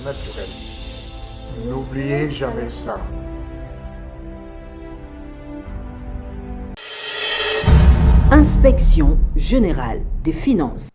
naturel. N'oubliez jamais ça. Inspection générale des finances.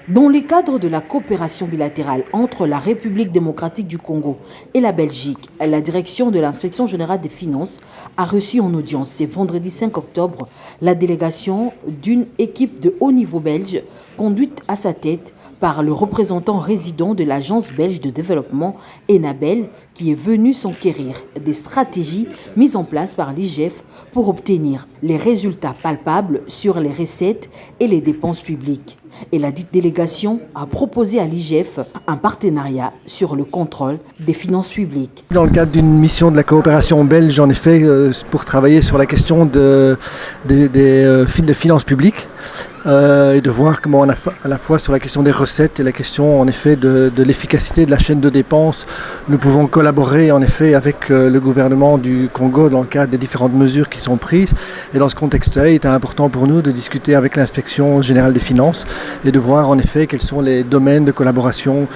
Dans le cadre de la coopération bilatérale entre la République démocratique du Congo et la Belgique, la direction de l'inspection générale des finances a reçu en audience ce vendredi 5 octobre la délégation d'une équipe de haut niveau belge conduite à sa tête par le représentant résident de l'Agence belge de développement Enabel qui est venu s'enquérir des stratégies mises en place par l'IGF pour obtenir les résultats palpables sur les recettes et les dépenses publiques. Et la dite délégation a proposé à l'IGF un partenariat sur le contrôle des finances publiques. Dans le cadre d'une mission de la coopération belge, en effet, pour travailler sur la question des finances publiques et de voir comment à la fois sur la question des recettes et la question en effet de l'efficacité de la chaîne de dépenses, nous pouvons collaborer en effet avec le gouvernement du Congo dans le cadre des différentes mesures qui sont prises. Et dans ce contexte-là, il était important pour nous de discuter avec l'inspection générale des finances et de voir en effet quels sont les domaines de collaboration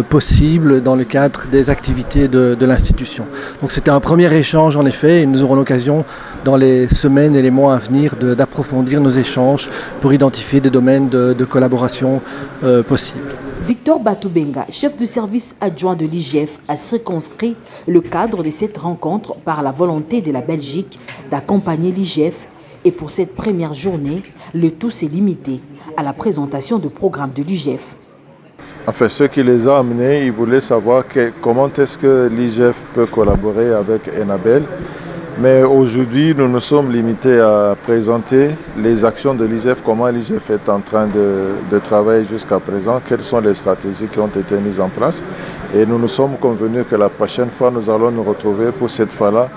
possibles dans le cadre des activités de l'institution. Donc c'était un premier échange en effet et nous aurons l'occasion dans les semaines et les mois à venir d'approfondir nos échanges pour identifier des domaines de collaboration possibles. Victor Batoubenga, chef de service adjoint de l'IGF, a circonscrit le cadre de cette rencontre par la volonté de la Belgique d'accompagner l'IGF. Et pour cette première journée, le tout s'est limité à la présentation de programmes de l'IGF. Enfin, ce qui les a amenés, ils voulaient savoir comment est-ce que l'IGF peut collaborer avec Enabel. Mais aujourd'hui, nous nous sommes limités à présenter les actions de l'IGF, comment l'IGF est en train de travailler jusqu'à présent, quelles sont les stratégies qui ont été mises en place. Et nous nous sommes convenus que la prochaine fois, nous allons nous retrouver pour cette fois-là,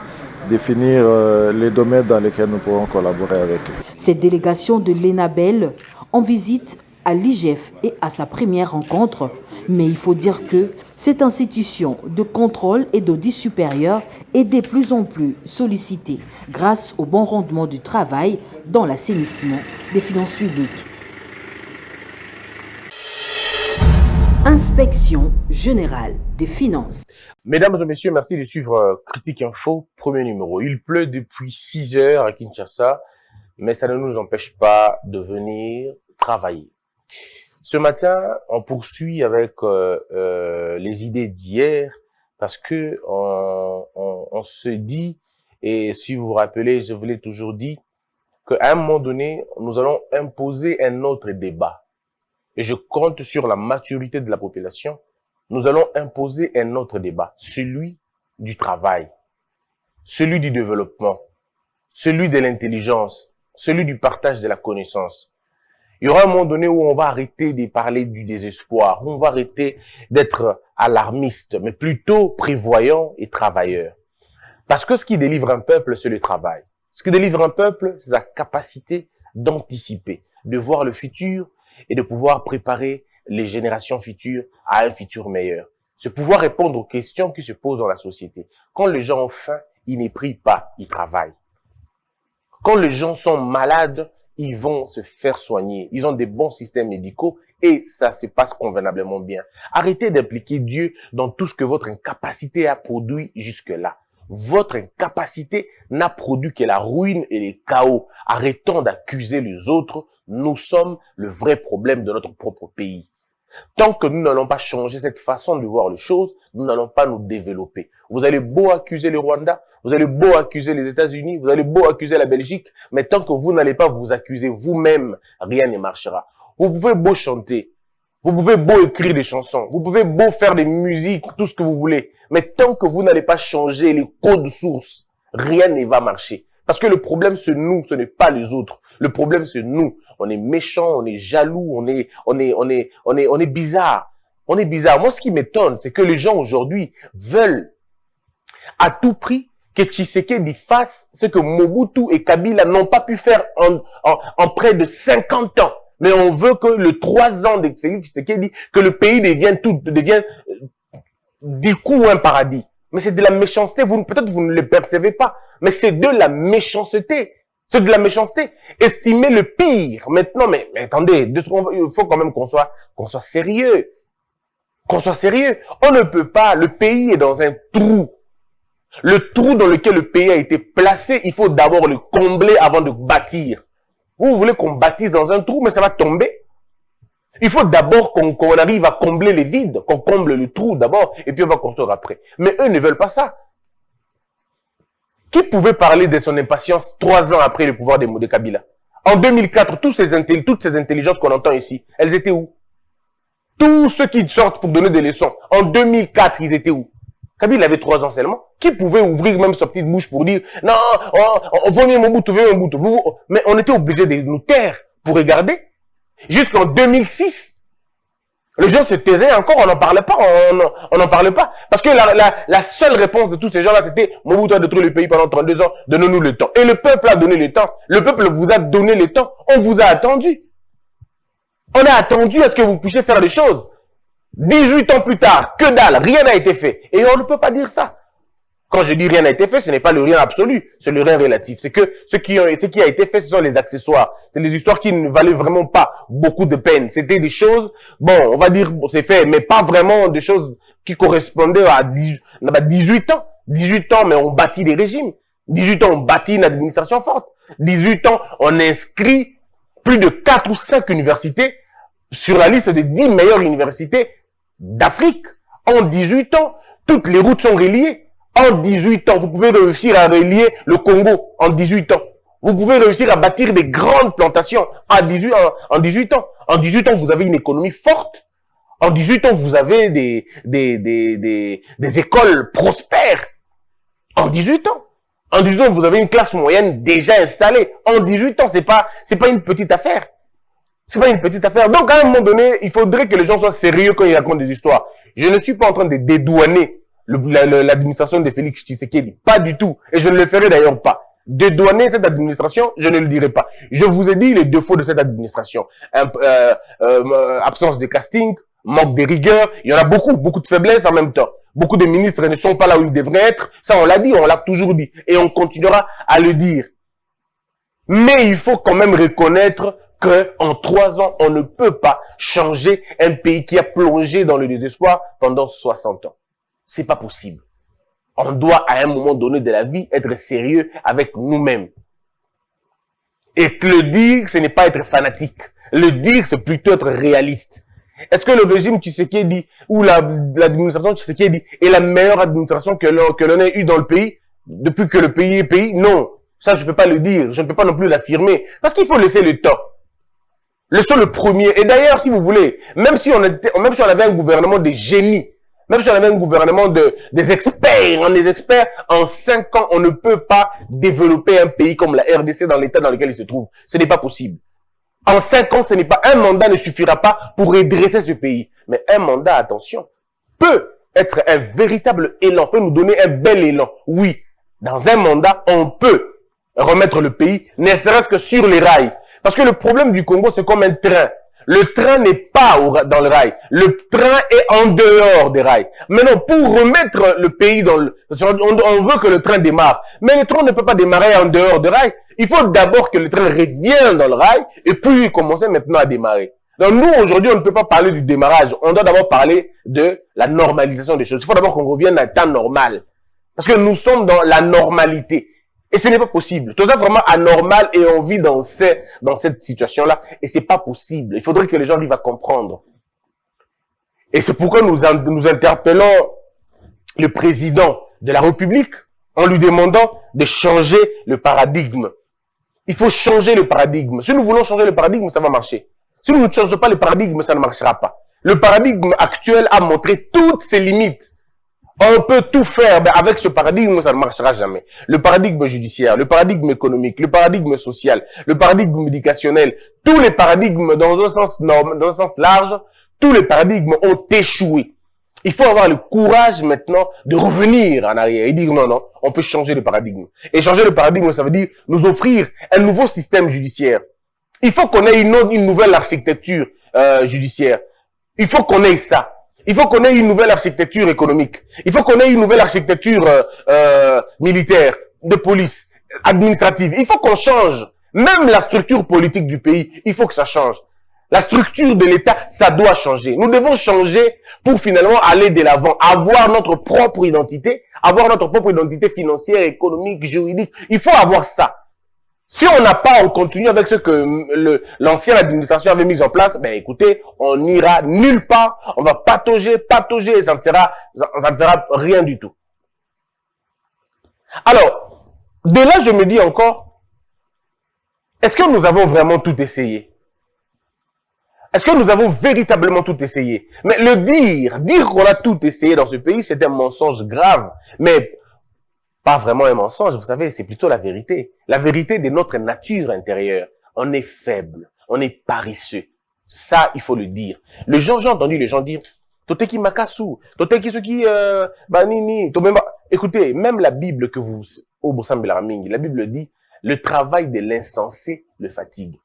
définir les domaines dans lesquels nous pourrons collaborer avec eux. Cette délégation de l'Enabel en visite à l'IGF et à sa première rencontre, mais il faut dire que cette institution de contrôle et d'audit supérieur est de plus en plus sollicitée grâce au bon rendement du travail dans l'assainissement des finances publiques. Inspection générale des finances. Mesdames et messieurs, merci de suivre Critique Info, premier numéro. Il pleut depuis 6 heures à Kinshasa, mais ça ne nous empêche pas de venir travailler. Ce matin, on poursuit avec les idées d'hier parce que on se dit, et si vous vous rappelez, je vous l'ai toujours dit, qu'à un moment donné, nous allons imposer un autre débat. Et je compte sur la maturité de la population. Nous allons imposer un autre débat, celui du travail, celui du développement, celui de l'intelligence, celui du partage de la connaissance. Il y aura un moment donné où on va arrêter de parler du désespoir, où on va arrêter d'être alarmiste, mais plutôt prévoyant et travailleur. Parce que ce qui délivre un peuple, c'est le travail. Ce qui délivre un peuple, c'est sa capacité d'anticiper, de voir le futur et de pouvoir préparer les générations futures à un futur meilleur. C'est pouvoir répondre aux questions qui se posent dans la société. Quand les gens ont faim, ils ne prient pas, ils travaillent. Quand les gens sont malades, ils vont se faire soigner. Ils ont des bons systèmes médicaux et ça se passe convenablement bien. Arrêtez d'impliquer Dieu dans tout ce que votre incapacité a produit jusque-là. Votre incapacité n'a produit que la ruine et les chaos. Arrêtons d'accuser les autres. Nous sommes le vrai problème de notre propre pays. Tant que nous n'allons pas changer cette façon de voir les choses, nous n'allons pas nous développer. Vous allez beau accuser le Rwanda, vous allez beau accuser les États-Unis, vous allez beau accuser la Belgique, mais tant que vous n'allez pas vous accuser vous-même, rien ne marchera. Vous pouvez beau chanter, vous pouvez beau écrire des chansons, vous pouvez beau faire des musiques, tout ce que vous voulez, mais tant que vous n'allez pas changer les codes sources, rien ne va marcher. Parce que le problème, c'est nous, ce n'est pas les autres. Le problème, c'est nous. On est méchants, on est jaloux, on est bizarre. On est bizarre. Moi, ce qui m'étonne, c'est que les gens aujourd'hui veulent à tout prix que Tshisekedi fasse ce que Mobutu et Kabila n'ont pas pu faire en près de 50 ans. Mais on veut que le 3 ans de Félix Tshisekedi, que le pays devienne du coup un paradis. Mais c'est de la méchanceté. Peut-être vous ne le percevez pas, mais c'est de la méchanceté. C'est de la méchanceté. Estimer le pire. Maintenant, mais attendez, il faut quand même qu'on soit sérieux. Qu'on soit sérieux. On ne peut pas. Le pays est dans un trou. Le trou dans lequel le pays a été placé, il faut d'abord le combler avant de bâtir. Vous voulez qu'on bâtisse dans un trou, mais ça va tomber. Il faut d'abord qu'on arrive à combler les vides, qu'on comble le trou d'abord, et puis on va construire après. Mais eux ne veulent pas ça. Qui pouvait parler de son impatience 3 ans après le pouvoir de Kabila? En 2004, toutes ces intelligences qu'on entend ici, elles étaient où? Tous ceux qui sortent pour donner des leçons, en 2004, ils étaient où? Kabila avait 3 ans seulement. Qui pouvait ouvrir même sa petite bouche pour dire « Non, on va venir mon bout, mais on était obligés de nous taire pour regarder. Jusqu'en 2006, les gens se taisaient encore, on n'en parlait pas, on n'en parlait pas. Parce que la seule réponse de tous ces gens-là, c'était « Mobutu a détruit le pays pendant 32 ans, donnez-nous le temps. » Et le peuple a donné le temps. Le peuple vous a donné le temps. On vous a attendu. On a attendu à ce que vous puissiez faire des choses. 18 ans plus tard, que dalle, rien n'a été fait. Et on ne peut pas dire ça. Quand je dis rien n'a été fait, ce n'est pas le rien absolu, c'est le rien relatif. C'est que ce qui a été fait, ce sont les accessoires. C'est les histoires qui ne valaient vraiment pas beaucoup de peine. C'était des choses, bon, on va dire, c'est fait, mais pas vraiment des choses qui correspondaient à 18 ans. 18 ans, mais on bâtit des régimes. 18 ans, on bâtit une administration forte. 18 ans, on inscrit plus de 4 ou 5 universités sur la liste des 10 meilleures universités d'Afrique. En 18 ans, toutes les routes sont reliées. En 18 ans, vous pouvez réussir à relier le Congo en 18 ans. Vous pouvez réussir à bâtir des grandes plantations en 18 ans. En 18 ans, vous avez une économie forte. En 18 ans, vous avez des écoles prospères. En 18 ans. En 18 ans, vous avez une classe moyenne déjà installée. En 18 ans, c'est pas une petite affaire. C'est pas une petite affaire. Donc, à un moment donné, il faudrait que les gens soient sérieux quand ils racontent des histoires. Je ne suis pas en train de dédouaner l'administration de Félix Tshisekedi. Pas du tout. Et je ne le ferai d'ailleurs pas. Dédouaner cette administration, je ne le dirai pas. Je vous ai dit les défauts de cette administration. Absence de casting, manque de rigueur. Il y en a beaucoup de faiblesses en même temps. Beaucoup de ministres ne sont pas là où ils devraient être. Ça, on l'a dit, on l'a toujours dit. Et on continuera à le dire. Mais il faut quand même reconnaître qu'en 3 ans, on ne peut pas changer un pays qui a plongé dans le désespoir pendant 60 ans. C'est pas possible. On doit à un moment donné de la vie être sérieux avec nous-mêmes. Et le dire, ce n'est pas être fanatique. Le dire, c'est plutôt être réaliste. Est-ce que le régime Tshisekedi ou l'administration Tshisekedi est la meilleure administration que l'on ait eue dans le pays depuis que le pays est pays? Non. Ça, je ne peux pas le dire. Je ne peux pas non plus l'affirmer. Parce qu'il faut laisser le temps. Laissons le premier. Et d'ailleurs, si vous voulez, même si on avait un gouvernement de génie, même si on avait un gouvernement des experts, en 5 ans, on ne peut pas développer un pays comme la RDC dans l'état dans lequel il se trouve. Ce n'est pas possible. En 5 ans, un mandat ne suffira pas pour redresser ce pays. Mais un mandat, attention, peut être un véritable élan, peut nous donner un bel élan. Oui, dans un mandat, on peut remettre le pays, ne serait-ce que sur les rails. Parce que le problème du Congo, c'est comme un train. Le train n'est pas dans le rail. Le train est en dehors des rails. Maintenant, pour remettre le pays on veut que le train démarre. Mais le train ne peut pas démarrer en dehors des rails. Il faut d'abord que le train revienne dans le rail et puis commencer maintenant à démarrer. Donc nous, aujourd'hui, on ne peut pas parler du démarrage. On doit d'abord parler de la normalisation des choses. Il faut d'abord qu'on revienne à un temps normal. Parce que nous sommes dans la normalité. Et ce n'est pas possible. Tout ça vraiment anormal et on vit dans cette situation-là. Et c'est pas possible. Il faudrait que les gens arrivent à comprendre. Et c'est pourquoi nous interpellons le président de la République en lui demandant de changer le paradigme. Il faut changer le paradigme. Si nous voulons changer le paradigme, ça va marcher. Si nous ne changeons pas le paradigme, ça ne marchera pas. Le paradigme actuel a montré toutes ses limites. On peut tout faire, mais avec ce paradigme, ça ne marchera jamais. Le paradigme judiciaire, le paradigme économique, le paradigme social, le paradigme éducationnel, tous les paradigmes dans un sens large, tous les paradigmes ont échoué. Il faut avoir le courage maintenant de revenir en arrière et dire non, on peut changer le paradigme. Et changer le paradigme, ça veut dire nous offrir un nouveau système judiciaire. Il faut qu'on ait une nouvelle architecture judiciaire. Il faut qu'on ait ça. Il faut qu'on ait une nouvelle architecture économique. Il faut qu'on ait une nouvelle architecture militaire, de police, administrative. Il faut qu'on change. Même la structure politique du pays, il faut que ça change. La structure de l'État, ça doit changer. Nous devons changer pour finalement aller de l'avant, avoir notre propre identité financière, économique, juridique. Il faut avoir ça. Si on n'a pas, on continue avec ce que l'ancienne administration avait mis en place, ben écoutez, on n'ira nulle part, on va patauger, et ça ne fera rien du tout. Alors, de là, je me dis encore, est-ce que nous avons vraiment tout essayé? Est-ce que nous avons véritablement tout essayé? Mais le dire qu'on a tout essayé dans ce pays, c'est un mensonge grave. Mais pas vraiment un mensonge, vous savez, c'est plutôt la vérité. La vérité de notre nature intérieure. On est faible, on est paresseux. Ça, il faut le dire. J'ai entendu les gens dire, Toteki makasu, Toteki soki banini, écoutez, même la Bible que vous, la Bible dit, le travail de l'insensé le fatigue.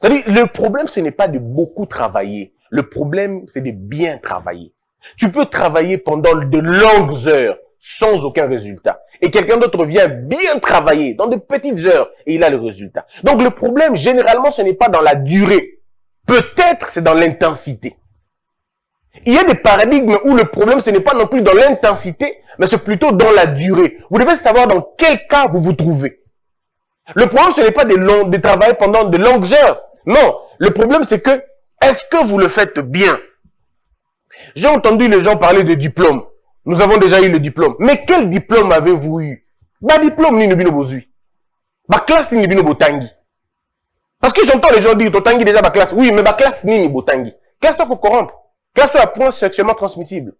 C'est-à-dire, le problème, ce n'est pas de beaucoup travailler. Le problème, c'est de bien travailler. Tu peux travailler pendant de longues heures sans aucun résultat. Et quelqu'un d'autre vient bien travailler dans de petites heures et il a le résultat. Donc, le problème, généralement, ce n'est pas dans la durée. Peut-être, c'est dans l'intensité. Il y a des paradigmes où le problème, ce n'est pas non plus dans l'intensité, mais c'est plutôt dans la durée. Vous devez savoir dans quel cas vous vous trouvez. Le problème, ce n'est pas de travailler pendant de longues heures. Non, le problème c'est que, est-ce que vous le faites bien? J'ai entendu les gens parler de diplôme. Nous avons déjà eu le diplôme. Mais quel diplôme avez-vous eu? Diplôme ni bino bozui. Classe ni bino botangi. Parce que j'entends les gens dire, totangi déjà classe. Oui, mais classe ni botangi. Classe pour corrompre. Classe à point sexuellement transmissible.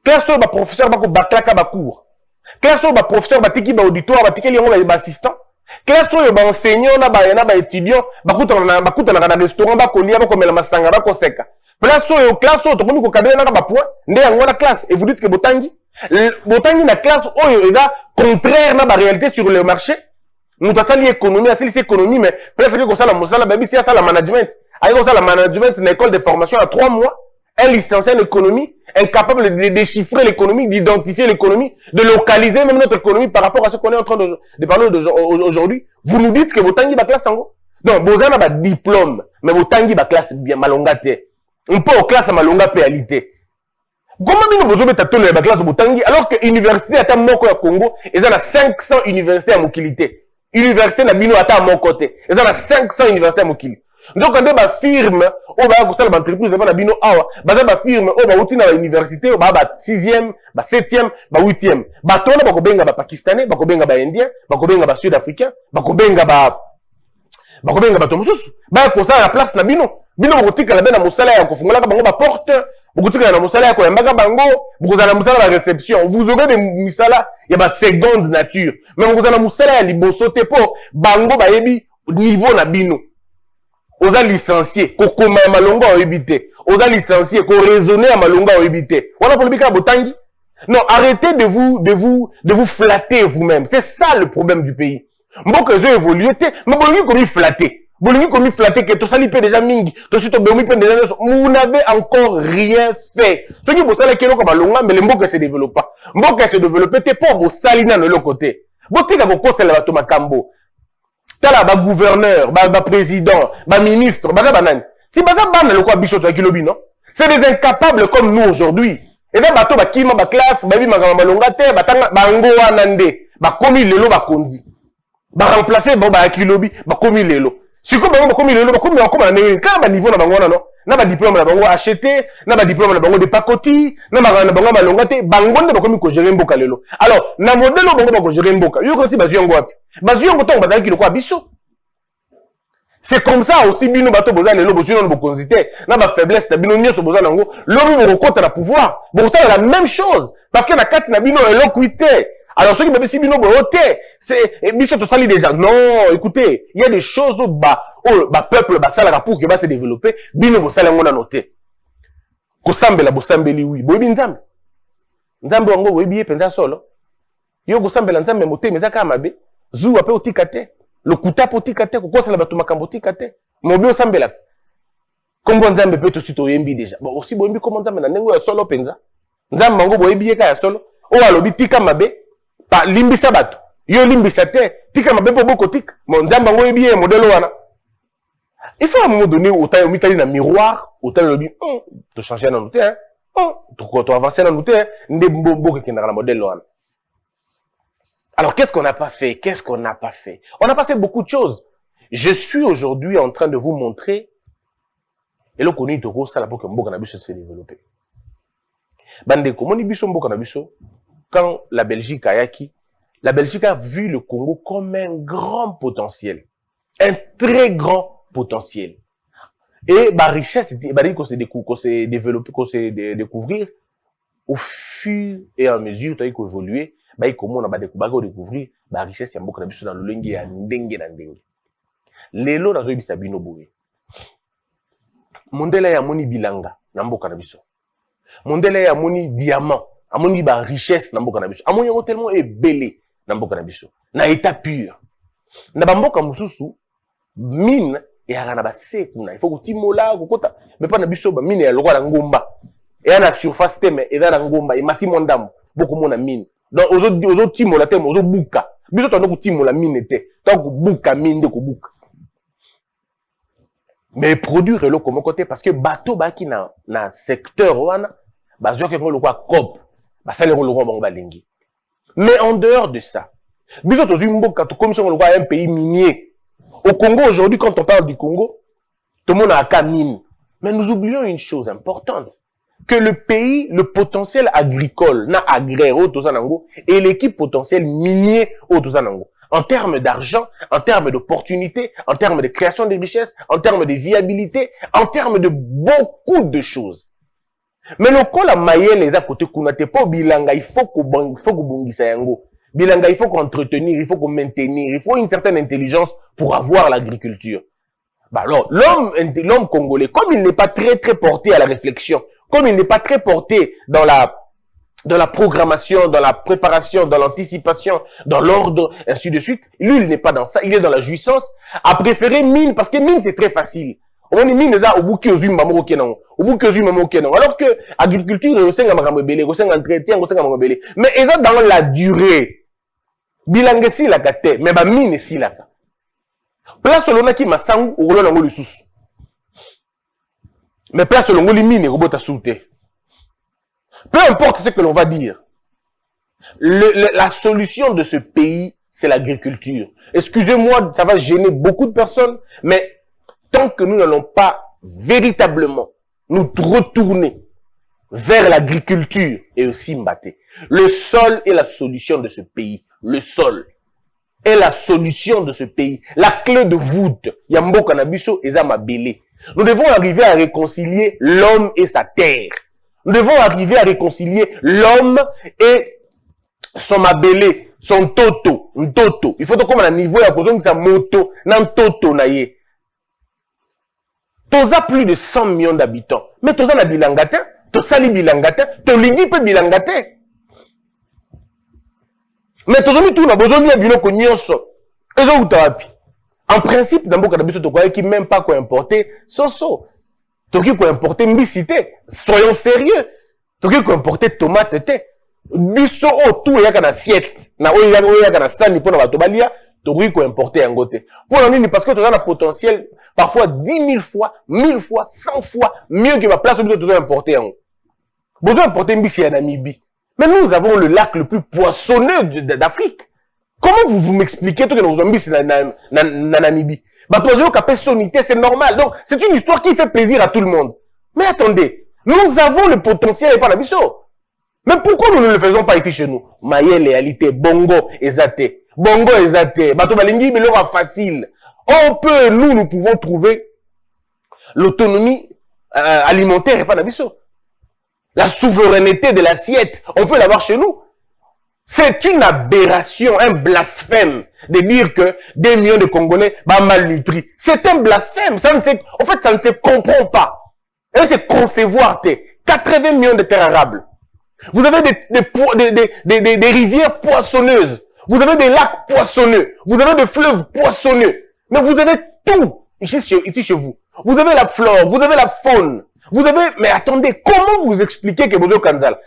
Classe au professeur baklaka cours. Classe au professeur batiki auditoire, batiki lion assistant. Classe oyo ba enseignant na ba étudiant bakuta na restaurant ba kolia ba komela masanga ba koseka. Place oyo classe oyo tokomi ko kabela na ba point nde yango na classe et vous dites que botangi na classe oyo eza contraire na ba réalité sur le marché. Nous ta sali économie, asili économie mais presque que ça la mosala baby si ça la management. Ayo ça la management une école de formation à 3 mois, un licencié en économie, incapable de déchiffrer l'économie, d'identifier l'économie, de localiser même notre économie par rapport à ce qu'on est en train de parler aujourd'hui. Vous nous dites que Botangi va classe en gros. Non, Bozana va diplôme, mais Botangi va classe bien malongate. On peut au classe à malonga péalité. Comment nous vous avez la classe Botangi alors que l'université à Moko à Congo, ils ont 500 universités à Mokilité. Université na bino à mon côté. Ils ont 500 universités à Mokilité. Donc on a firme on va ko sala ba entreprise na bino awa ba firme on va uti na université ba 6e ba 7e ba 8e ba tona ba ko benga ba pakistanais ba ko benga ba indien ba ko benga ba sud africain ba ko benga ba to mususu ba ko sala la place na bino ko tika la bena musala ya ko fungola ka bango ba porte ko tika na musala ya ko yambaka bango ko sala musala la réception vous aurez des musala ya ba seconde nature mais ko sala musala ya liboso te po bango ba yebi niveau na bino. Aux a licencié, qu'on koma malonga au éviter. Aux a licencié, qu'on raisonner à malonga au éviter. Voilà pour le bika botangi. Non, arrêtez de vous flatter vous-même. C'est ça le problème du pays. Moi que j'ai évolué, mais bon, comme il flatter. Bon, comme il flatter que tout ça l'ipé déjà mingi. Tout ça déjà vous n'avez encore rien fait. Ce qui vous savez que l'on malonga, mais le mot que se développe pas. Mot que se développe, t'es pas vous salina de l'autre côté. Vous t'es vous c'est la bateau macambo. Tala ba gouverneur, ba président, ba ministre, ba banane. Si ba ban le quoi bicho to kilobi non? C'est des incapables comme nous aujourd'hui. Et là bato ba kima ba classe, ba bi magama balonga te, ba tanga ba ngo wanande, ba komi lelo ba konzi. Ba remplacer ba kilobi, ba komi lelo. Si ko ba komi lelo, ba komi encore na nini? Ka ba niveau na bango na non? Na ba diplôme na bango acheté, na ba diplôme na bango de pakoti, na ba na bango balonga te, bango nde ba komi ko gérer mboka lelo. Alors, na modèle bango ba ko gérer mboka. Yo ko si ba ziongo wapi? C'est comme ça aussi bino bato boza lelo bozino no consulter na ba faiblesse na bino nyoso boza nango lobi mo kokota na pouvoir bon ça la même chose parce que na kati na bino eloquité alors ceux qui me si bino boté c'est biso to sali déjà non écoutez il y a des choses peuple ba sala pour que va se développer bino bo sala ngona noter ko sambela bo sambeli oui boyebi nzambe wango boyebi penza solo yo ko sambela nzambe moté mezaka mabe zu ape otikate le kuta potikate ko kosa la bato makambo tikate mobi osambela kombo nzambe pe to sito yembi déjà bon aussi boyembi comme nzambe na nengo ya solo penza nzambe mango boyebi yeka ya solo o alobi tika mabe pa limbisa bato yo limbisa te tika mabe po boko tika mo nzambe mango yebi ye modelo wana Il faut à un moment donné, autant il y a un miroir, autant il dit, tu changes un autre, tu avances un autre, alors, qu'est-ce qu'on n'a pas fait? Qu'est-ce qu'on n'a pas fait? On n'a pas fait beaucoup de choses. Je suis aujourd'hui en train de vous montrer, et le connu de Rosa, la pour que Mboka Nabiso se développer. Bande, comment Mboka Nabiso, quand la Belgique a acquis, la Belgique a vu le Congo comme un grand potentiel. Un très grand potentiel. Et ma richesse, qu'on s'est développé, qu'on s'est découvrir, au fur et à mesure, tu as évolué, comment on a découvrir, la richesse, il y a beaucoup de dans le lingue, il y a ndenge na ndenge. Lelo, na zoïbi sabino boue. Mondela ya moni bilanga, na mboka na biso. Mondela ya moni diamant, amoni ba richesse na mboka na biso. Amoni yango tellement ebele na mboka na biso. Na état pur. Na ba mboka mususu, mine, et à la base, il faut que tu mola, mais pas na biso, mine ya lokwa na ngomba. Et à la surface, mais et dans la ngomba, et mati mondam, beaucoup mon mine. Donc, aux autres timo la terre, aux autres bouka. Biso to no timo la mine était. Donc, bouka mine de ko bouka. Mais produire le comme côté parce que bateau baki na secteur wana, bazo ke ngolo kwa cop, ba sale ngolo kwa bango balingi. Mais en dehors de ça, biso to zimboka to comme si on un pays minier. Au Congo aujourd'hui quand on parle du Congo, tout le monde a un mine. Mais nous oublions une chose importante. Que le pays, le potentiel agricole, na agraire au Tozanango, et l'équipe potentielle minier au Tozanango. En termes d'argent, en termes d'opportunités, en termes de création de richesses, en termes de viabilité, en termes de beaucoup de choses. Mais le col à mailler les à côté kunate pas bilanga, il faut qu'on bongisa yango. Bilanga, il faut qu'on entretenir, il faut qu'on maintenir, il faut une certaine intelligence pour avoir l'agriculture. Bah alors, l'homme congolais, comme il n'est pas très porté à la réflexion, comme il n'est pas très porté dans la programmation, dans la préparation, dans l'anticipation, dans l'ordre, ainsi de suite, lui, il n'est pas dans ça, il est dans la jouissance, a préféré mine, parce que mine, c'est très facile. On est mine, au bout que maman kenan, au bout que maman kenan. Alors que agriculture, au sein de au sein d'entretien, au sein de mais ils sont dans la durée. Bilangue si la kate, mais ba mine si la kate. Place l'on qui masangu, ou l'on a le sous. Mais place l'on a mine, robot à sauter. Peu importe ce que l'on va dire. La solution de ce pays, c'est l'agriculture. Excusez-moi, ça va gêner beaucoup de personnes, mais tant que nous n'allons pas véritablement nous retourner vers l'agriculture et aussi mbaté, le sol est la solution de ce pays. Le sol est la solution de ce pays. La clé de voûte, Yambo Kanabiso et Zamabélé. Nous devons arriver à réconcilier l'homme et sa terre. Nous devons arriver à réconcilier l'homme et son mabélé, son toto, un toto. Il faut que comme à niveau à cause de sa moto, nan toto naie. Toza plus de 100 millions d'habitants. Mais toza na bilangate, to sali bilangate, to ligi pe bilangate. Mais toza mi tout na besoin de biloko nyonso. Ezo utawapi. En principe, dans beaucoup d'habitants, to qui même pas quoi importer, so. Toki ko importer mbisité, soyons sérieux. Toki ko importer tomate té. Biso o tout yaka na assiette. Na o yaka na sani pour na bato balia, toki ko importer ngote. Pour nini parce que tu as un potentiel parfois 10 000 fois, 1000 fois, 100 fois mieux que ma place où tu dois importer en. Besoin importer mbisi à Namibie. Mais nous avons le lac le plus poissonneux d'Afrique. Comment vous m'expliquez tout que nous avons mbisi na Namibie? C'est normal. Donc, c'est une histoire qui fait plaisir à tout le monde. Mais attendez, nous avons le potentiel et pas la biso. Mais pourquoi nous ne le faisons pas ici chez nous? Maïe, réalité, bongo, ezate. Bongo, ezate. Bato balingi, mais l'aura facile. On peut, nous pouvons trouver l'autonomie alimentaire et pas la biso. La souveraineté de l'assiette, on peut l'avoir chez nous. C'est une aberration, un blasphème de dire que des millions de Congolais sont malnutris. C'est un blasphème. En fait, ça ne se comprend pas. Et c'est concevoir 80 millions de terres arables. Vous avez des rivières poissonneuses. Vous avez des lacs poissonneux. Vous avez des fleuves poissonneux. Mais vous avez tout ici chez vous. Vous avez la flore, vous avez la faune. Vous avez, mais attendez, comment vous expliquez que Bozo Kanzal,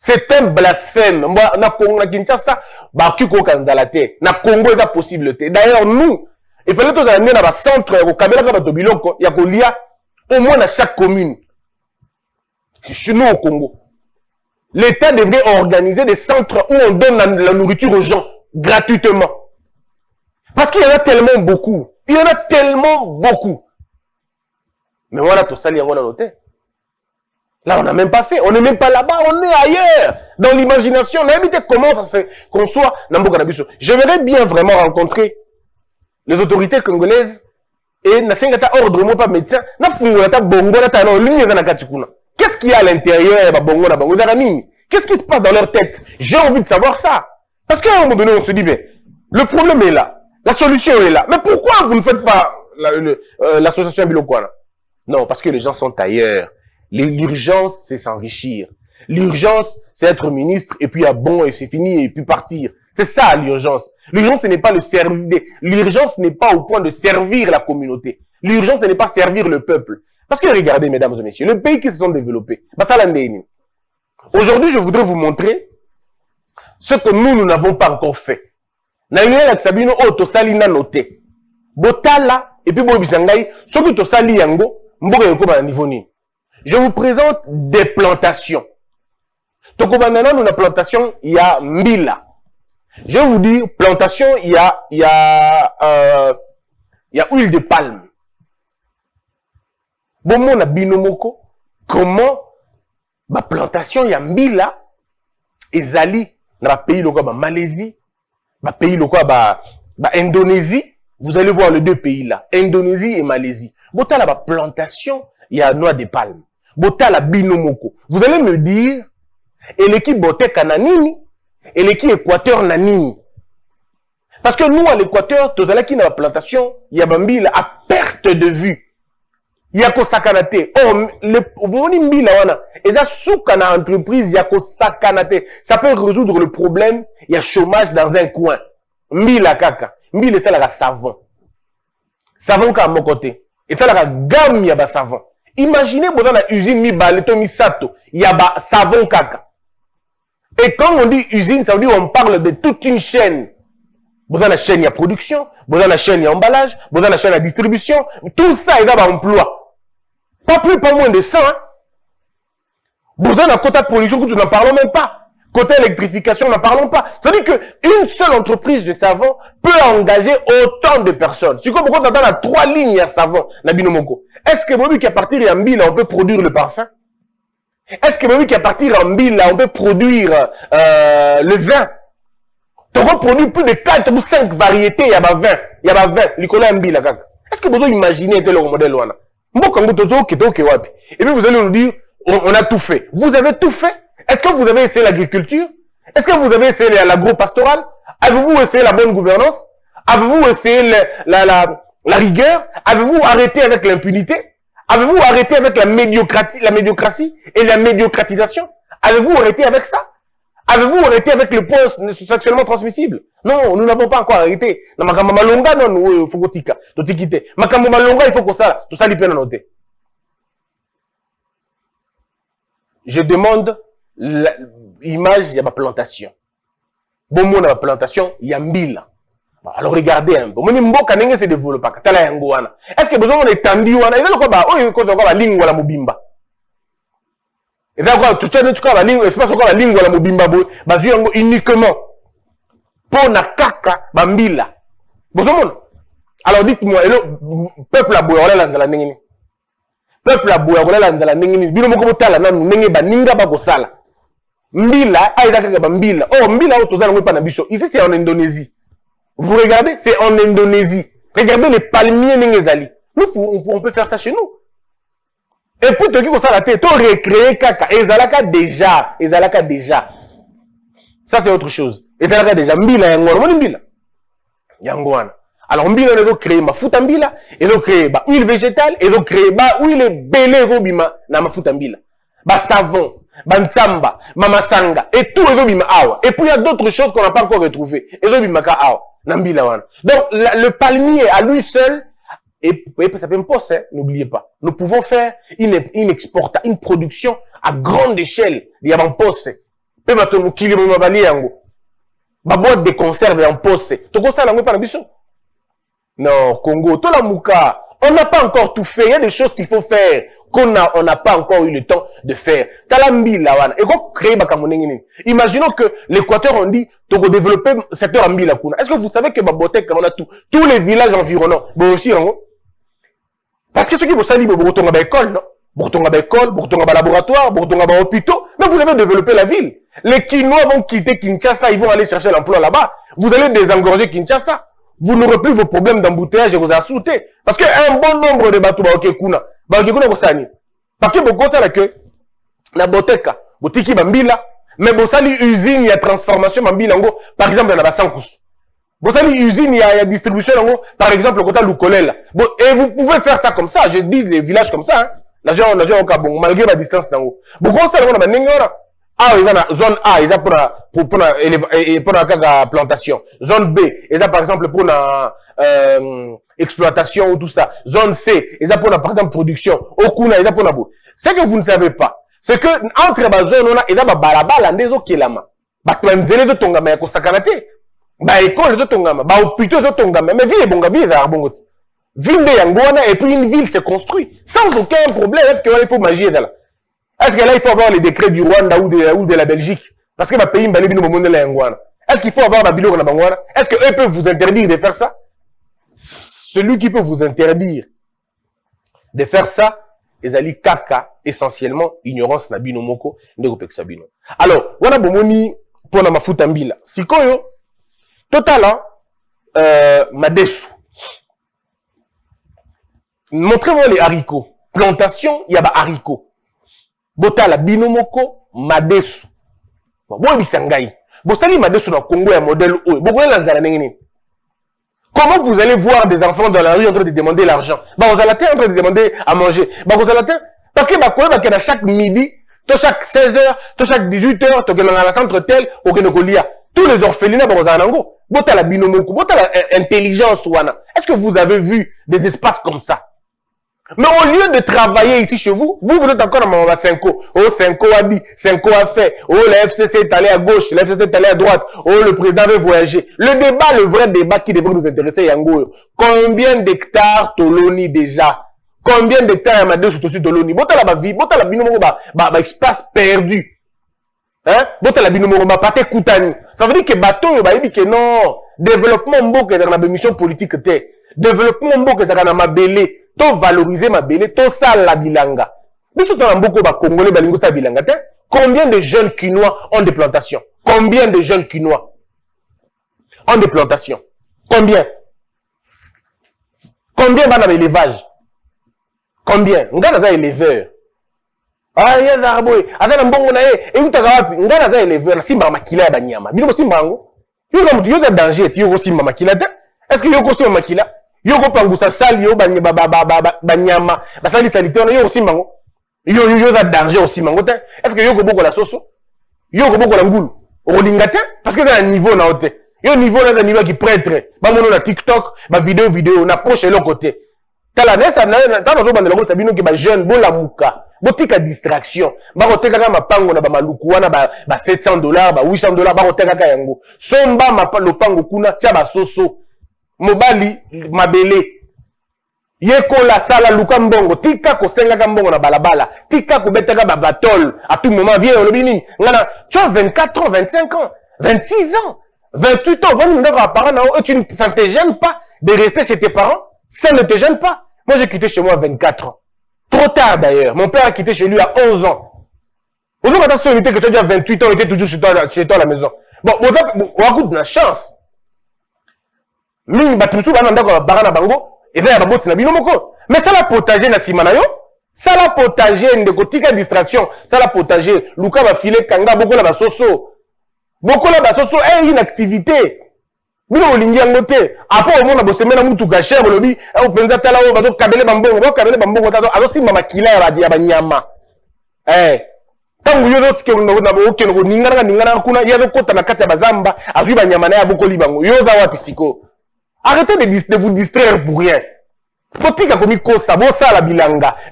C'est un blasphème. Moi, na Congo, na Kinshasa, bah, Kiko Kanzalate. Na Congo, c'est possible. D'ailleurs, nous, il fallait tous amener dans le centre, au caméra, il y a au moins dans chaque commune. Chez nous, au Congo. L'État devrait organiser des centres où on donne la nourriture aux gens, gratuitement. Parce qu'il y en a tellement beaucoup. Il y en a tellement beaucoup. Mais voilà, tout ça, il y a noté. Là, on n'a même pas fait. On n'est même pas là-bas. On est ailleurs. Dans l'imagination. On a évité comment ça se conçoit. J'aimerais bien vraiment rencontrer les autorités congolaises et n'a ordre, moi pas médecin. Qu'est-ce qu'il y a à l'intérieur? Qu'est-ce qui se passe dans leur tête? J'ai envie de savoir ça. Parce qu'à un moment donné, on se dit, mais le problème est là. La solution est là. Mais pourquoi vous ne faites pas l'association Bilokwana? Non, parce que les gens sont ailleurs. L'urgence, c'est s'enrichir. L'urgence, c'est être ministre, et puis bon, et c'est fini, et puis partir. C'est ça, l'urgence. L'urgence, ce n'est pas le servir. L'urgence n'est pas au point de servir la communauté. L'urgence, ce n'est pas servir le peuple. Parce que regardez, mesdames et messieurs, les pays qui se sont développés, aujourd'hui, je voudrais vous montrer ce que nous n'avons pas encore fait. Botala, et puis Bobisangai, ce que tu sali yango, je vous présente des plantations. Tokobandana, nous, la plantation, il y a Mbila. Je vais vous dire, plantation, il y a huile de palme. Bon, mon a binomoko, comment, ma plantation, il y a Mbila, et Zali, dans le pays, Malaisie, le pays, Indonésie, vous allez voir les deux pays là, Indonésie et Malaisie. Bota la plantation, il y a noix de palme. Bota la binomoko. Vous allez me dire, et l'équipe Boteka Nanini, et l'équipe Équateur Nanini. Parce que nous, à l'Équateur, tous allés qui dans la plantation, il y a Bambila à perte de vue. Il y a ko sakanate. Oh, vous voyez Mbila wana. Et ça, soukana entreprise, il y a ko sakanate. Ça peut résoudre le problème. Il y a chômage dans un coin. Mbila kaka. Mbila c'est la savon. Savon ka mon côté. Et ça la gamme ya ba savon. Imaginez dans la usine mi baleto mi sato. Il y a ba savon kaka. Et quand on dit usine, ça veut dire on parle de toute une chaîne. Vous avez la chaîne, il y a production. Vous avez la chaîne, il y a emballage. Vous avez la chaîne, il y a distribution. Tout ça, il y a un emploi. Pas plus, pas moins de ça. Hein. Vous avez la quota de production, nous n'en parlons même pas. Côté électrification, n'en parlons pas. C'est-à-dire qu'une seule entreprise de savon peut engager autant de personnes. Si comme on entend à 3 lignes à savon, Nabinomoko. Est-ce que Bobby qui à partir d'un Mbila, on peut produire le parfum? Est-ce que Bobby qui à partir d'un Mbila, on peut produire le vin? On peut produire plus de 4 ou 5 variétés, il y a 20. Il y a 20. Nicolas Mbila. Est-ce que vous imaginez tel modèle? Et puis vous allez nous dire, on a tout fait. Vous avez tout fait? Est-ce que vous avez essayé l'agriculture? Est-ce que vous avez essayé l'agro-pastoral? Avez-vous essayé la bonne gouvernance? Avez-vous essayé la rigueur? Avez-vous arrêté avec l'impunité? Avez-vous arrêté avec la médiocratie et la médiocratisation? Avez-vous arrêté avec ça? Avez-vous arrêté avec le point sexuellement transmissible? Non, nous n'avons pas encore arrêté. Il faut que ça, tout ça, noter. Je demande l'image, il y a ma plantation. Bon, mon ma plantation, il y a 1000. Alors regardez un peu. Est-ce que besoin est tendu? Et d'accord, tout ça, la langue, c'est pas encore la langue, la mobimba, uniquement pour na kaka, bambila. Alors dites-moi, le peuple a boire la nengini. Peuple a boire la nengini. Bino moko tala na nenge ba ninga ba kosala. Mbila, aïda kaka bambila. Oh, mbila o tozala ngwe pa na biso. Ici c'est en Indonésie. Vous regardez, c'est en Indonésie. Regardez les palmiers nengezali. Nous on peut faire ça chez nous. Et puis, tu as la tête, tu recréer kaka. Ezalaka déjà. Ça, c'est autre chose. Ezalaka déjà. Mbila, yangwana. Mbila. Yangwana. Alors, mbila, ils ont créé ma mbila. Ils ont créé huile végétale. Ils ont créé huile belé robima. Na ma mbila. Savon. Ntsamba. Mamasanga. Et tout, ils ont bima awa. Et puis, il y a d'autres choses qu'on n'a pas encore retrouvées. Ils ont bima ka awa. Na mbila wana. Donc, le palmier, à lui seul, et ça peut me poser, n'oubliez pas. Nous pouvons faire une production à grande échelle. Il y a un poste. Pe bato mukili mo mabali yango. Ba boîte de conserve en poste. Toko ça lango pa na biso. Non, Congo, tout la mouka. On n'a pas encore tout fait. Il y a des choses qu'il faut faire on n'a pas encore eu le temps de faire. Talambi lawana. Et qu'on crée bakamonengini. Imaginons que l'Équateur on dit tu veux développer le secteur ambi la kuna. Est-ce que vous savez que Babotek on a tous les villages environnants. Bon aussi non. Parce que ceux qui vont salir botonga ba école non. Botonga ba école, botonga ba laboratoire, botonga ba hôpitaux. Mais vous avez développé la ville. Les Kinois vont quitter Kinshasa, ils vont aller chercher l'emploi là-bas. Vous allez désengorger Kinshasa. Vous n'aurez plus vos problèmes d'embouteillage et vous assouter. Parce qu'un bon nombre de bateaux, parce que beaucoup ça là que la boteka, botiki bambila, mais bosali usine, il y a transformation bambila, par exemple, dans la Sankous. Bosali usine, il y a distribution, par exemple, côté Lukolela. Et vous pouvez faire ça comme ça, je dis les villages comme ça, hein. La gens au Gabon, malgré la distance dans haut. Beaucoup ça, on a A, ils ont zone A, ils ont pour la plantation. Zone B, ils ont par exemple pour la exploitation ou tout ça. Zone C, ils ont pour la par exemple production. Okuna, ils ont pour la boue. Ce que vous ne savez pas, c'est que entre les zones, on a, ils ont balabala, des autres qui lama. Bah, planzele de tongama, yako sakanate. Bah, école de tongama, bah, hôpital de tongama. Mais ville, bonga, ville, ça, bon, ville de Yangoana, et puis une ville se construit. Sans aucun problème, est-ce qu'il faut magie là? Est-ce que là, il faut avoir les décrets du Rwanda ou de la Belgique? Parce que ma pays m'a dit est-ce qu'il faut avoir ma bilo na bangwana? Est-ce que eux peuvent vous interdire de faire ça? Celui qui peut vous interdire de faire ça, les ali kaka, essentiellement, ignorance na bino moko, ndeko peksa bino. Alors, wana bomoni, pour na mafuta mbila. Sikoyo, total, madesu. Montrez-moi les haricots. Plantation, il y a ba haricots. Botala binomoko madesu. Bon bisangai. Bosali madesu na Congo ya modèle O. Bokola nzala nengeni. Comment vous allez voir des enfants dans la rue en train de demander l'argent? Bah vous allez en train de demander à manger. Bah vous allez parce que bah quoi bah chaque midi, chaque 16h, chaque 18h, to dans la centre tel au Kenokolia. Tous les orphelinats bah vous allez nango. Botala binomoko, botala intelligence wana. Est-ce que vous avez vu des espaces comme ça? Mais au lieu de travailler ici chez vous, vous êtes encore dans ma Senko. Oh, Senko a dit, Senko a fait. Oh, le FCC est allé à gauche, le FCC est allé à droite. Oh, le président veut voyager. Le débat, le vrai débat qui devrait nous intéresser, Yango. Combien d'hectares Toloni déjà? Combien d'hectares Amadou Sotosu Toloni? Bota la vie, bota la binomo espace perdu. Hein? Bota la binomo pate Koutani. Ça veut dire que bateau, dit que non. Développement mboke dans la mission politique, développement mboke dans la mabélé. To valoriser ma belle, to sal la bilanga. Biso to mboko ba congolais balingo sa bilanga te. Combien de jeunes quinois ont des plantations? Combien de jeunes quinois ont des plantations? Combien? Combien va dans l'élevage? Combien? Ngana za éleveur. Ah ya za boy, azana mbongo na ye, e utaka wapi? Ngana za éleveur, simba makila ya banyama. Bino simba ngo. Yo za danger, yo simba makila te. Est-ce que yo simba makila? Yoko pangusa sali yo banyama basali salite yo aussi mango yo za danger aussi mango te. Est-ce que yoko boko la soso yoko boko la ngulu olinga te parce que dans un niveau na hote yo niveau na niveau qui prêtre ba mono na TikTok ba vidéo na poche le côté tala nesa na tano zo bandela ko sabino ki ba jeune bo la muka botika distraction ba ko teka ma pango na ba maluku wana ba $700 ba $800 ba ko teka ka yango somba lo pango kuna tia ba soso mobali mabele yeko la sala luka mbongo tika ko senga ka mbongo na balabala tika ko betaka ba batol à tout moment viens olobini ngana tu as 24 ans 25 ans 26 ans 28 ans venu ndaka parents et tu ne ça te gêne pas de rester chez tes parents? Ça ne te gêne pas? Moi j'ai quitté chez moi à 24 ans trop tard d'ailleurs. Mon père a quitté chez lui à 11 ans. Aujourd'hui quand tu as que tu as déjà 28 ans et tu es toujours chez toi à la maison. Bon on a coup de la chance. Mingi batusu bana ndako barana bango eza ya baboti na bino moko mais ça la potager na sima na yo ça la potager ndeko tika distraction ça la potager luka ba filer kanga boko la basoso une activité bino olingi yango te après au monde bosemena mutu gasher lobi o penza tala o bato kabele bambongo tato azo simba makila ya banyama tangu yo tike na bo okeno ko ningana kuna yazo kota na kati ya bazamba azwi banyama na ya boko libango yo za wapi siko. Arrêtez de vous distraire pour rien.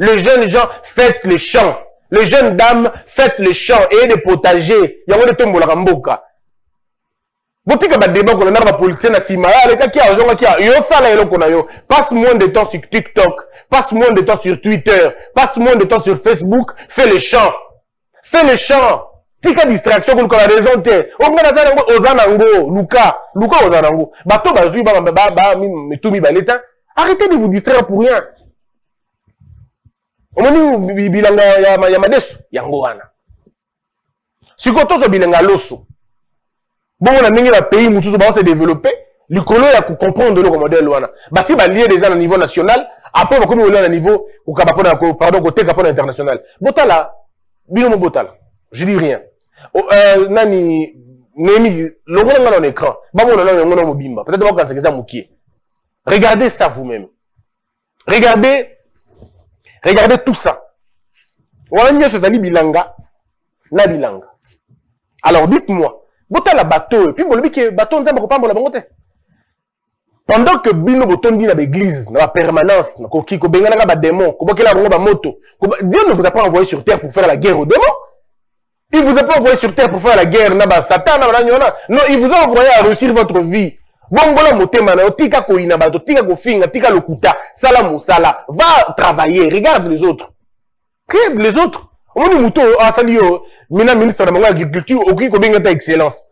Les jeunes gens faites les champs. Les jeunes dames, faites les champs et des potagers. Il y a un tombeau la mboka. Botika ba débat qu'on a ba politicien na sima les gars qui a ozonga qui a yo sala elo kona yo passe moins de temps sur TikTok, passe moins de temps sur Twitter, passe moins de temps sur Facebook, fais les champs. Fais les champs. Tika distraction qu'on a raison te. On a za ngo ozanango, Luka ozanango. Bato bazui ba mitumi ba l'état. Arrêtez de vous distraire pour rien. Omoni bilanga ya madesu yango wana. Sikoto zo bilanga loso. Bon, on a mis le pays où va se développer. Le colo a comprendre le modèle wana. Bah si bah lié déjà au niveau national, après on va comme au niveau au pardon côté capone international. Botala, binomo botala. Je dis rien. Nani nemi le gros dans l'écran. Bah bon là on a mobimba. Peut-être on va quand ça moukié. Regardez ça vous-même. Regardez tout ça. On a mis ce zali bilanga na bilanga. Alors dites-moi bota la bateau et puis bon le que bateau nzamba ko pambola bango te. Pendant que bino botondi na l'église na permanence na ko kiko bengana nga ba démon ko bokela bango ba moto. Dieu ne vous a pas envoyé sur terre pour faire la guerre aux démons. Il vous a pas envoyé sur terre pour faire la guerre na ba Satan na ba nyona. Non, il vous a envoyé à réussir votre vie. Bongola motema na tika ko ina bato tika ko finga tika lokuta sala musala va travailler regarde les autres. Regarde les autres. On dit muto asali yo mina ministre de l'agriculture oki ko bengata excellence.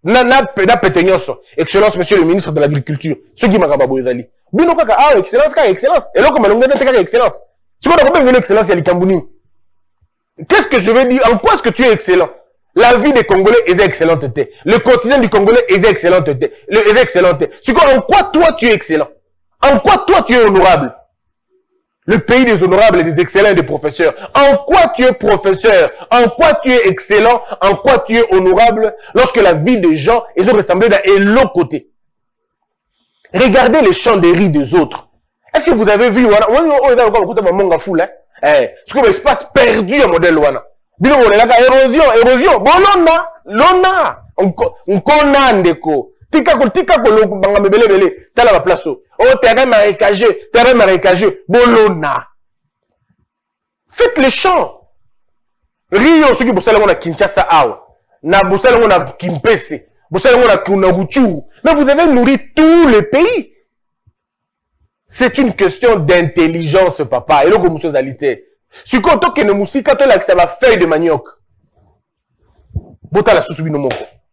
Na petenyoso excellence monsieur le ministre de l'agriculture. Ce qui m'a babo ezali. Bino kaka excellence ka excellence. Et là comme on ngata ka excellence. Ce qu'on a pas besoin excellence ya likambuni. Qu'est-ce que je veux dire? En quoi est-ce que tu es excellent? La vie des Congolais est excellente. Le quotidien du Congolais est excellent. Est excellent. En quoi toi tu es excellent? En quoi toi tu es honorable? Le pays des honorables et des excellents et des professeurs. En quoi tu es professeur? En quoi tu es excellent? En quoi tu es honorable? Lorsque la vie des gens est ressemblée d'un l'autre côté. Regardez les champs des riz des autres. Est-ce que vous avez vu ce que l'espace perdu à modèle Wana? Érosion. Bon, lona. On connaît ndeko. Tika ko lo banga mebele tala ba place. Oh terrain marécageux. Bolona. Faites les champs. Rio ce qui bosala na Kinshasa awa. Na bosala na Kimpese. Bosala na Ruchuru. Mais vous avez nourri tout le pays. C'est une question d'intelligence, papa. Et là, comme vous allez si vous avez une musique, vous avez la feuille de manioc. Vous avez la soupe de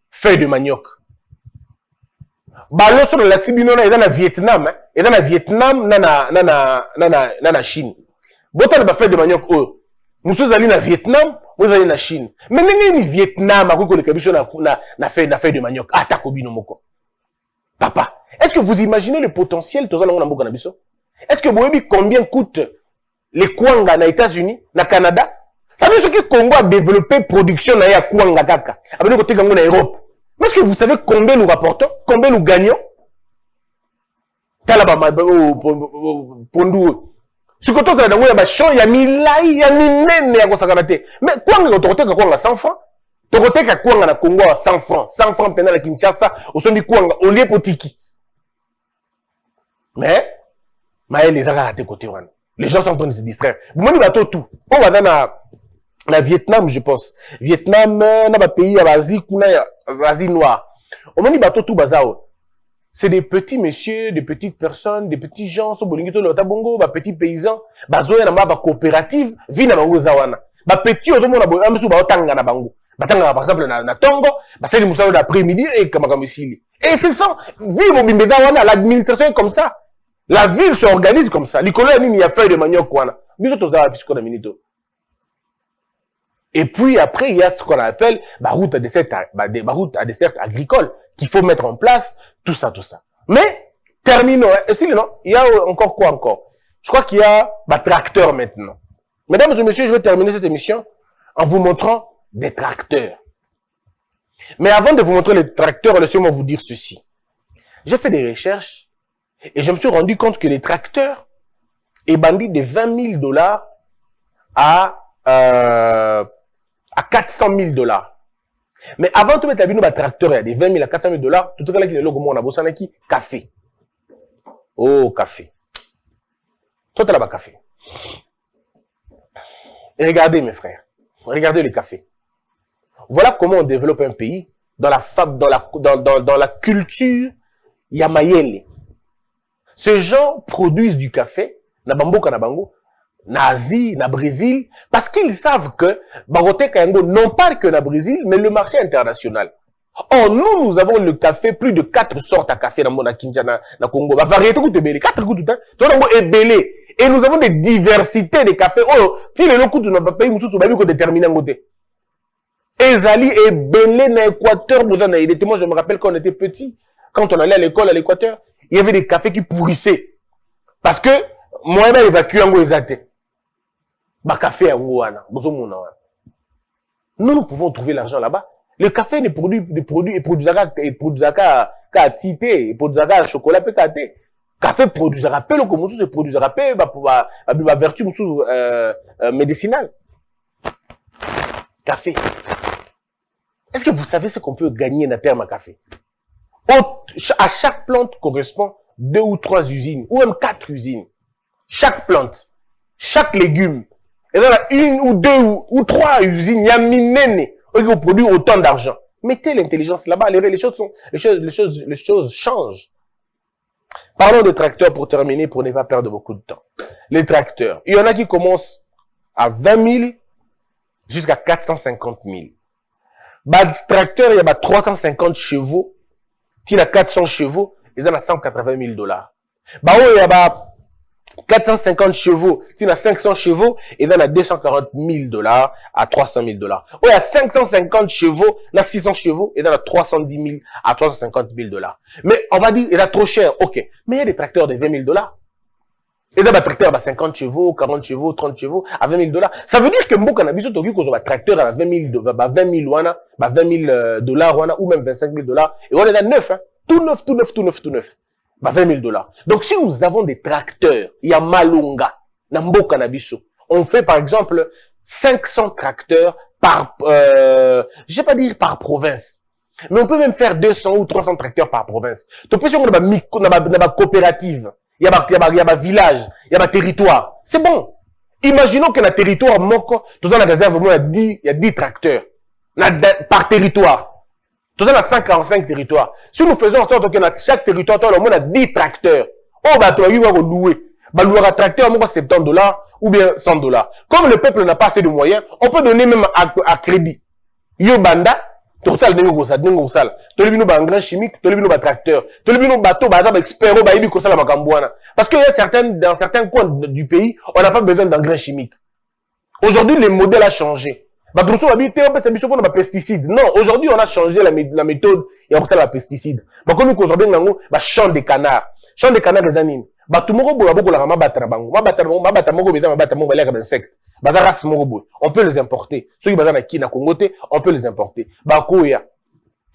feuille de manioc. Balo sur la Tibino, il y a dans Vietnam. Et dans Vietnam, na Chine. Vous avez la feuille de manioc. Vous allez dans Vietnam, vous allez dans Chine. Mais vous avez Vietnam, vous avez la feuille de manioc. Papa, est-ce que vous imaginez le potentiel de ce Est-ce que vous savez combien coûte les kwanga aux États-Unis, na Canada? Ça veut dire que le Congo a développé production na kwanga kaka. Avec côté Congo na Europe. Mais est-ce que vous savez combien nous rapportons, combien nous gagnons? Talaba pondu. Ce que tu as dans le champ, il y a milai, il y a minene ya kosakanate. Mais kwanga ko tokoteka kwanga 100 francs. Tokoteka kwanga na Congo à 100 francs. 100 francs pendant la Kinshasa, au son du kwanga, au lieu potiki. Mais les gens à tes côtés, les gens sont en train de se distraire. Vous m'avez dit tout. On va dans la Vietnam, je pense. Vietnam, dans un pays Asie noire. On m'a dit tout bazao. C'est des petits messieurs, des petites personnes, des petits gens, so bolingito le tabongo, ba petits paysans, bazoya na ba coopérative, vina bango zawana. Ba petit ozo mona bo amsu ba otanga na bango. Batanga par exemple na Tongo, ba c'est du musao d'après-midi et comme ici. Et c'est ça, vivre au Bimbeza wana, l'administration est comme ça. La ville s'organise comme ça. L'icolo il y a feuille de manioc wana. Nous autres ça puisqu'on a minito. Et puis après il y a ce qu'on appelle route à dessert agricole qu'il faut mettre en place, tout ça. Mais terminons. Et si non, il y a encore quoi encore? Je crois qu'il y a tracteurs maintenant. Mesdames et messieurs, je vais terminer cette émission en vous montrant des tracteurs. Mais avant de vous montrer les tracteurs, laissez-moi vous dire ceci. J'ai fait des recherches et je me suis rendu compte que les tracteurs est bandit de $20 000 à 400 000 $. Mais avant de mettre la bino tracteur, il y a des 20 000 à 400 000 $. Tout le monde qui on a bossé qui café. Oh, café. Tout là-bas, café. Et regardez, mes frères. Regardez le café. Voilà comment on développe un pays dans la culture yamayele. Ces gens produisent du café, na bamboka na bango, na Asie, na Brésil, parce qu'ils savent que Barote Kayango, non pas que na Brésil, mais le marché international. Or, nous avons le café, plus de 4 sortes à café dans le Kinshasa, na Congo. La variété de belé, 4 coups de temps, est belé. Et nous avons des diversités de cafés. Oh, si le coup de notre pays, nous sommes déterminés en côté. Ezali et belé na Équateur, moi je me rappelle quand on était petit, quand on allait à l'école à l'Équateur, il y avait des cafés qui pourrissaient. Parce que, moi, j'ai évacué en Goézate. Bah, café à Ngouana. Nous pouvons trouver l'argent là-bas. Le café ne produit qu'à tité, qu'à chocolat, qu'à thé. Café produisera peu, le commusu se produisera peu, bah, vertu médicinale. Café. Est-ce que vous savez ce qu'on peut gagner dans terme à café? À chaque plante correspond 2 ou 3 usines, ou même 4 usines. Chaque plante, chaque légume, et dans la 1 ou 2 ou 3 usines, il y a minene qui produit autant d'argent. Mettez l'intelligence là-bas, les choses changent. Parlons des tracteurs pour terminer, pour ne pas perdre beaucoup de temps. Les tracteurs, il y en a qui commencent à 20 000 jusqu'à 450 000. Bah, tracteur, il y a 350 chevaux. S'il a 400 chevaux, ils ont 180 000 $. Bah, il y a 450 chevaux. S'il a 500 chevaux, ils ont 240 000 $ à 300 000 $. Oh, il y a 550 chevaux, il a 600 chevaux, ils ont 310 000 à 350 000 $. Mais on va dire, il a trop cher. Ok. Mais il y a des tracteurs de 20 000 $. Et dans un tracteur à 50 chevaux, 40 chevaux, 30 chevaux, à 20 000 $. Ça veut dire que mon cannabis, on a un tracteur à 20 000 $, ou même 25 000 $. Et on est à neuf, hein. Tout neuf. 20 000 $. Donc, si nous avons des tracteurs, il y a Malunga, Nambo Cannabiso. On fait, par exemple, 500 tracteurs par, je vais pas dire par province. Mais on peut même faire 200 ou 300 tracteurs par province. Tu peux sur une coopérative. Il y a un village, il y a un territoire. C'est bon. Imaginons que le territoire moko, tout dans la réserve, il y a 10 tracteurs. Par territoire. Tout dans la 145 territoires. Si nous faisons en sorte que dans chaque territoire, on a 10 tracteurs. Oh, bah, tu vas louer. Bah, louer un tracteur, moi, 70 $ ou bien 100 $. Comme le peuple n'a pas assez de moyens, on peut donner même à crédit. Yo banda, tout ça, tout le monde engrais chimique, tout le monde tracteur, tout le monde bateau, bah, expert, bah, il dit que ça, la macambouana. Parce que dans certains coins du pays, on n'a pas besoin d'engrais chimiques. Aujourd'hui, le modèle a changé. Bah, on peut pesticides. Non, aujourd'hui, on a changé la méthode et on peut la pesticide. Bah, comme nous, aujourd'hui, on a champ de canard. Champ de canard des années. Bah, tout le monde, on peut les importer. Ceux qui sont à Congo, on peut les importer. Bah, Koya.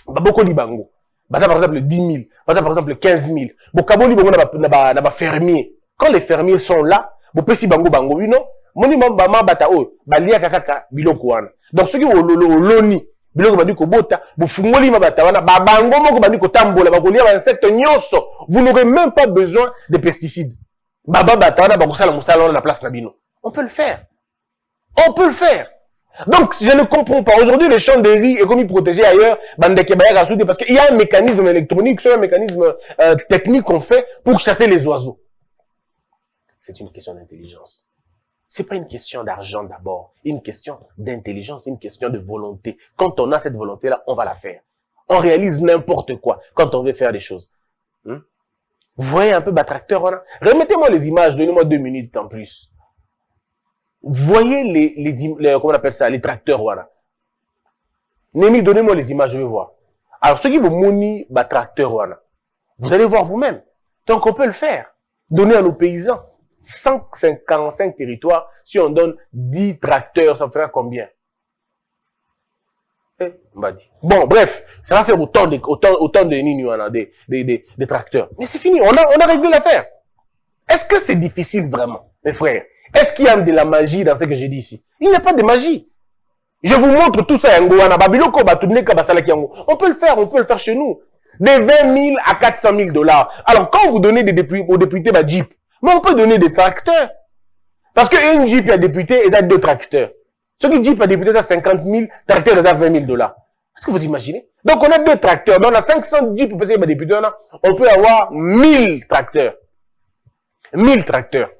Bah, beaucoup de bango. Bah, ça, par exemple, 10 000. Bah, ça, par exemple, 15 000. Bon, Kaboli, n'a pas fermier. Quand les fermiers sont là, bon, petit bango, oui, non? Moni mama bata o balia kaka biloko wana. Donc ceux qui loni biloko bandi ko bota bu fungoli mabata wana babango moko bandi ko tambola bakolia ba insectes nyonso. Vous n'aurez même pas besoin de pesticides. Baba bata wana bakosala musala wana na place na bino. On peut le faire. On peut le faire. Donc je ne comprends pas. Aujourd'hui les champs de riz est comme protégés ailleurs bandeke bayaka soudé parce qu'il y a un mécanisme électronique, c'est un mécanisme technique qu'on fait pour chasser les oiseaux. C'est une question d'intelligence. C'est pas une question d'argent d'abord, une question d'intelligence, une question de volonté. Quand on a cette volonté-là, on va la faire. On réalise n'importe quoi quand on veut faire des choses. Vous voyez un peu ma tracteur, voilà. Remettez-moi les images, donnez-moi 2 minutes en plus. Voyez les comment on appelle ça, les tracteurs, voilà. Némi, donnez-moi les images, je vais voir. Alors, ceux qui vous monient, ma tracteur, voilà. Vous allez voir vous-même. Donc, on peut le faire. Donner à nos paysans. 145 territoires, si on donne 10 tracteurs, ça fera combien? Bon, bref, ça va faire autant de tracteurs. Mais c'est fini, on a réglé l'affaire. Est-ce que c'est difficile vraiment, mes frères? Est-ce qu'il y a de la magie dans ce que j'ai dit ici? Il n'y a pas de magie. Je vous montre tout ça. On peut le faire chez nous. De 20 000 à 400 000 $. Alors, quand vous donnez aux députés Jeep, mais on peut donner des tracteurs. Parce qu'une Jeep, il y a député, et il y a 2 tracteurs. Ce qui dit par député, c'est 50 000, tracteurs, c'est 20 000 $. Est-ce que vous imaginez? Donc, on a 2 tracteurs. Donc, on a 500 Jeeps pour passer par député. On peut avoir 1000 tracteurs. 1000 tracteurs.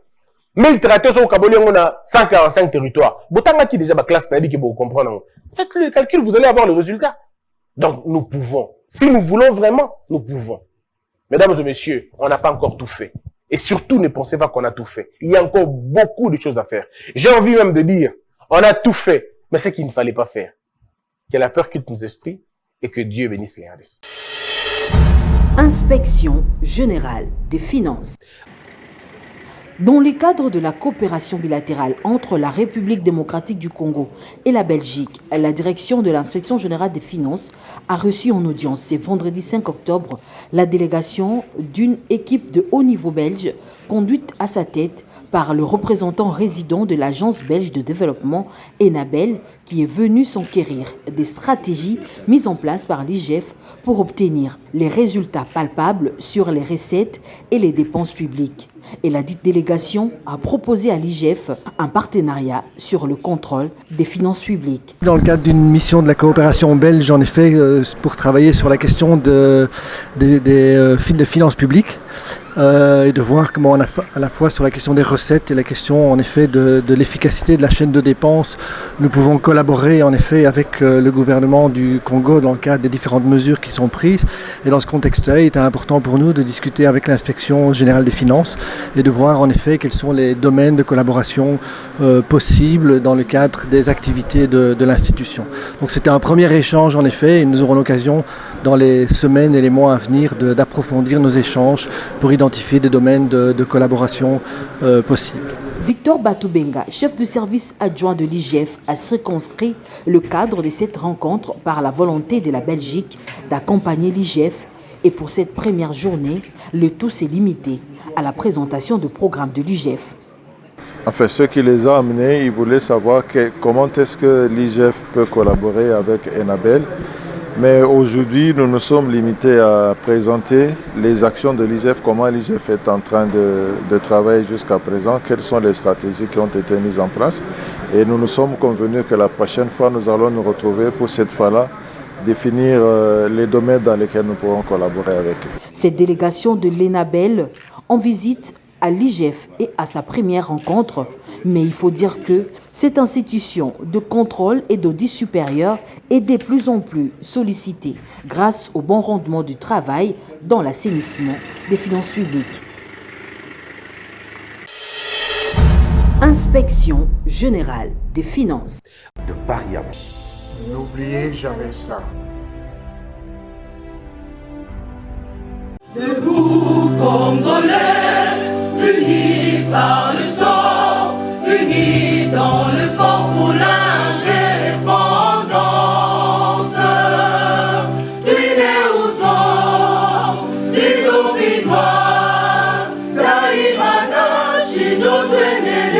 1000 tracteurs sur le Kaboli, on a 145 territoires. Botanga qui déjà ma classe, ça dit que vous comprenez. Faites le calcul, vous allez avoir le résultat. Donc, nous pouvons. Si nous voulons vraiment, nous pouvons. Mesdames et messieurs, on n'a pas encore tout fait. Et surtout, ne pensez pas qu'on a tout fait. Il y a encore beaucoup de choses à faire. J'ai envie même de dire, on a tout fait, mais c'est qu'il ne fallait pas faire. Que la peur quitte nos esprits et que Dieu bénisse les RDC. Inspection générale des finances. Dans le cadre de la coopération bilatérale entre la République démocratique du Congo et la Belgique, la direction de l'inspection générale des finances a reçu en audience ce vendredi 5 octobre la délégation d'une équipe de haut niveau belge conduite à sa tête par le représentant résident de l'agence belge de développement Enabel qui est venu s'enquérir des stratégies mises en place par l'IGF pour obtenir les résultats palpables sur les recettes et les dépenses publiques. Et la dite délégation a proposé à l'IGF un partenariat sur le contrôle des finances publiques. Dans le cadre d'une mission de la coopération belge, en effet, pour travailler sur la question des finances publiques, et de voir comment à la fois sur la question des recettes et la question en effet de l'efficacité de la chaîne de dépenses, nous pouvons collaborer en effet avec le gouvernement du Congo dans le cadre des différentes mesures qui sont prises. Et dans ce contexte-là, il était important pour nous de discuter avec l'inspection générale des finances et de voir en effet quels sont les domaines de collaboration possibles dans le cadre des activités de l'institution. Donc c'était un premier échange en effet et nous aurons l'occasion dans les semaines et les mois à venir d'approfondir nos échanges pour identifier des domaines de collaboration possibles. Victor Batoubenga, chef de service adjoint de l'IGF, a circonscrit le cadre de cette rencontre par la volonté de la Belgique d'accompagner l'IGF. Et pour cette première journée, le tout s'est limité à la présentation de programmes de l'IGF. Enfin, ce qui les a amenés, ils voulaient savoir comment est-ce que l'IGF peut collaborer avec Enabel. Mais aujourd'hui, nous nous sommes limités à présenter les actions de l'IGF, comment l'IGF est en train de travailler jusqu'à présent, quelles sont les stratégies qui ont été mises en place. Et nous nous sommes convenus que la prochaine fois, nous allons nous retrouver pour cette fois-là définir les domaines dans lesquels nous pourrons collaborer avec eux. Cette délégation de l'Enabel en visite à l'IGF et à sa première rencontre, mais il faut dire que cette institution de contrôle et d'audit supérieur est de plus en plus sollicitée grâce au bon rendement du travail dans l'assainissement des finances publiques. Inspection générale des finances. De Paris à n'oubliez jamais ça. Debout, Congolais!